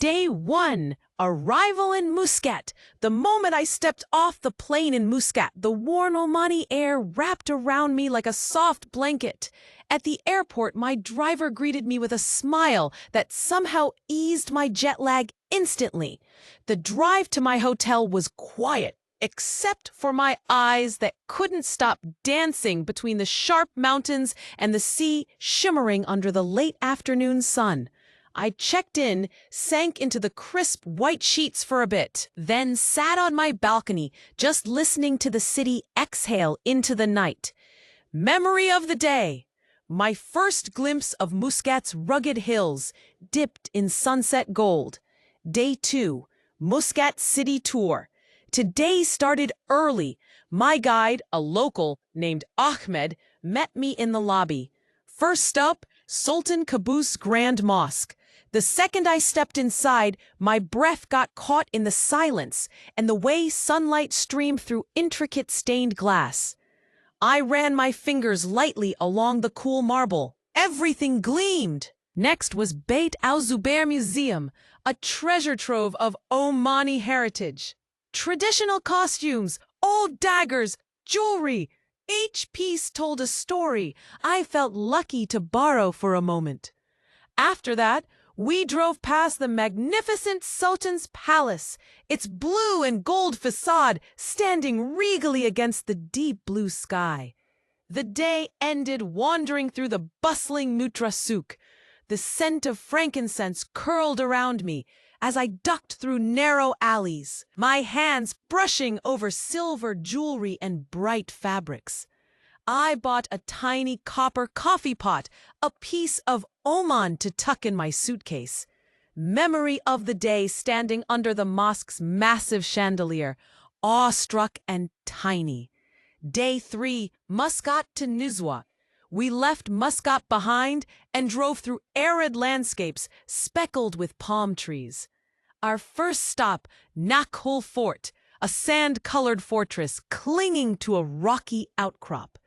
Day 1, arrival in Muscat. The moment I stepped off the plane in Muscat, the warm Omani air wrapped around me like a soft blanket. At the airport, my driver greeted me with a smile that somehow eased my jet lag instantly. The drive to my hotel was quiet, except for my eyes that couldn't stop dancing between the sharp mountains and the sea shimmering under the late afternoon sun. I checked in, sank into the crisp white sheets for a bit, then sat on my balcony, just listening to the city exhale into the night. Memory of the day. My first glimpse of Muscat's rugged hills, dipped in sunset gold. Day 2, Muscat City Tour. Today started early. My guide, a local named Ahmed, met me in the lobby. First up, Sultan Qaboos Grand Mosque. The second I stepped inside, my breath got caught in the silence and the way sunlight streamed through intricate stained glass. I ran my fingers lightly along the cool marble. Everything gleamed. Next was Beit al-Zubair Museum, a treasure trove of Omani heritage. Traditional costumes, old daggers, jewelry. Each piece told a story I felt lucky to borrow for a moment. After that, we drove past the magnificent Sultan's Palace, its blue and gold facade standing regally against the deep blue sky. The day ended wandering through the bustling Mutra Souk. The scent of frankincense curled around me as I ducked through narrow alleys, my hands brushing over silver jewelry and bright fabrics. I bought a tiny copper coffee pot, a piece of Oman to tuck in my suitcase. Memory of the day standing under the mosque's massive chandelier, awestruck and tiny. Day 3, Muscat to Nizwa. We left Muscat behind and drove through arid landscapes speckled with palm trees. Our first stop, Nakhl Fort, a sand-colored fortress clinging to a rocky outcrop.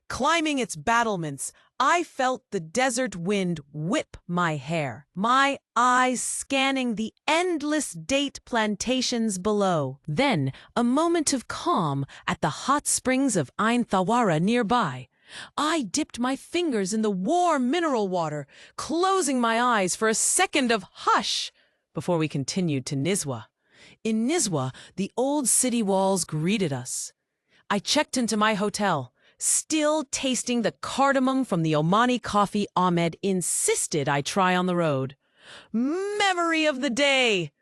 Climbing its battlements, I felt the desert wind whip my hair, my eyes scanning the endless date plantations below. Then, a moment of calm at the hot springs of Ain Thawara nearby. I dipped my fingers in the warm mineral water, closing my eyes for a second of hush before we continued to Nizwa. In Nizwa, the old city walls greeted us. I checked into my hotel, still tasting the cardamom from the Omani coffee Ahmed insisted I try on the road. Memory of the day!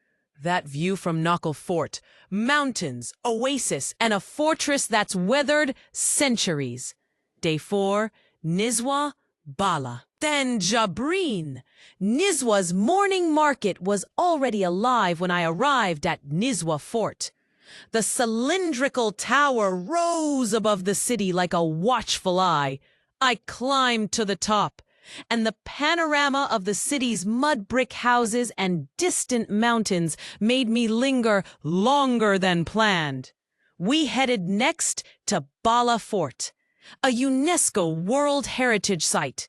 That view from Nakhl Fort, mountains, oasis, and a fortress that's weathered centuries. Day 4, Nizwa, Bahla. Then Jabreen. Nizwa's morning market was already alive when I arrived at Nizwa Fort. The cylindrical tower rose above the city like a watchful eye. I climbed to the top, and the panorama of the city's mud brick houses and distant mountains made me linger longer than planned. We headed next to Bahla Fort, a UNESCO World Heritage Site.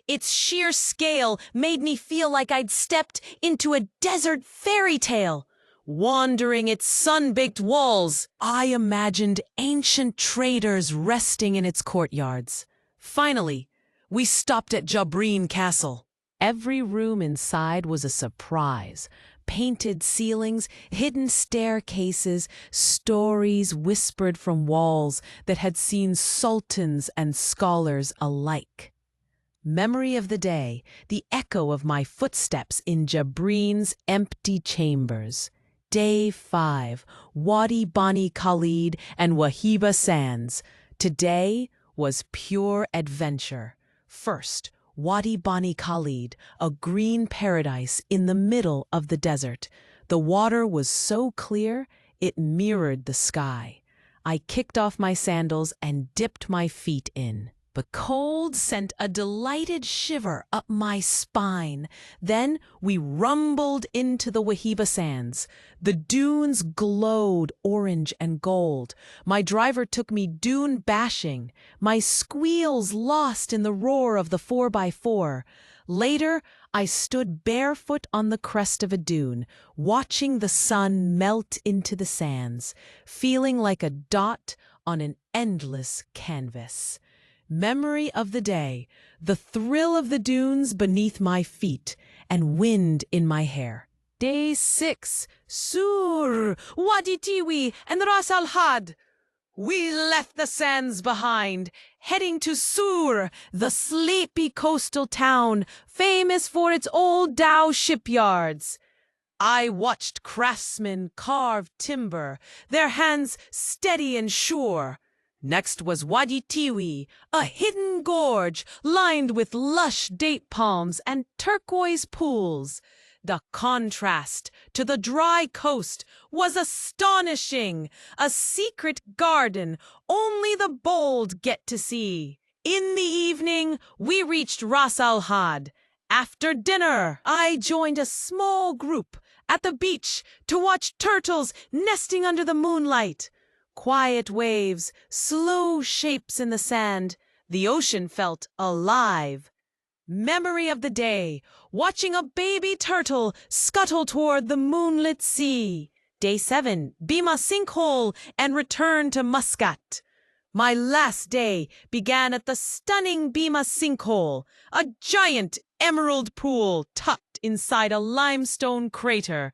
Its sheer scale made me feel like I'd stepped into a desert fairy tale. Wandering its sun-baked walls, I imagined ancient traders resting in its courtyards. Finally, we stopped at Jabreen Castle. Every room inside was a surprise. Painted ceilings, hidden staircases, stories whispered from walls that had seen sultans and scholars alike. Memory of the day, the echo of my footsteps in Jabreen's empty chambers. Day 5, Wadi Bani Khalid and Wahiba Sands. Today was pure adventure. First, Wadi Bani Khalid, a green paradise in the middle of the desert. The water was so clear, it mirrored the sky. I kicked off my sandals and dipped my feet in. The cold sent a delighted shiver up my spine. Then we rumbled into the Wahiba Sands. The dunes glowed orange and gold. My driver took me dune bashing, my squeals lost in the roar of the 4x4. Later, I stood barefoot on the crest of a dune, watching the sun melt into the sands, feeling like a dot on an endless canvas. Memory of the day, the thrill of the dunes beneath my feet, and wind in my hair. Day 6, Sur, Wadi Tiwi, and Ras Al Had. We left the sands behind, heading to Sur, the sleepy coastal town, famous for its old dhow shipyards. I watched craftsmen carve timber, their hands steady and sure. Next was Wadi Tiwi, a hidden gorge lined with lush date palms and turquoise pools. The contrast to the dry coast was astonishing, a secret garden only the bold get to see. In the evening, we reached Ras Al Had. After dinner, I joined a small group at the beach to watch turtles nesting under the moonlight. Quiet waves, slow shapes in the sand, the ocean felt alive. Memory of the day, watching a baby turtle scuttle toward the moonlit sea. Day 7, Bimah Sinkhole and return to Muscat. My last day began at the stunning Bimah Sinkhole, a giant emerald pool tucked inside a limestone crater.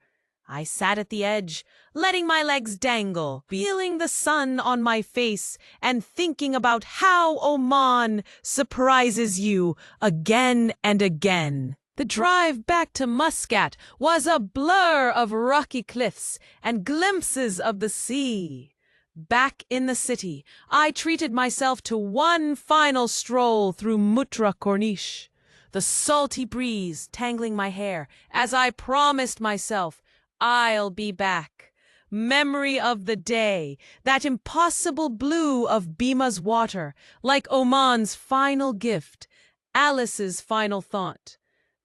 I sat at the edge, letting my legs dangle, feeling the sun on my face and thinking about how Oman surprises you again and again. The drive back to Muscat was a blur of rocky cliffs and glimpses of the sea. Back in the city, I treated myself to one final stroll through Mutra Corniche, the salty breeze tangling my hair as I promised myself I'll be back. Memory of the day, that impossible blue of Bimah's water, like Oman's final gift, Alice's final thought.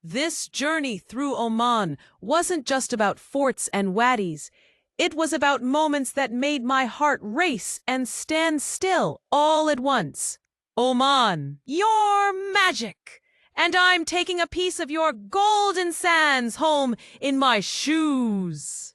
This journey through Oman wasn't just about forts and wadis. It was about moments that made my heart race and stand still all at once. Oman, you're magic! And I'm taking a piece of your golden sands home in my shoes.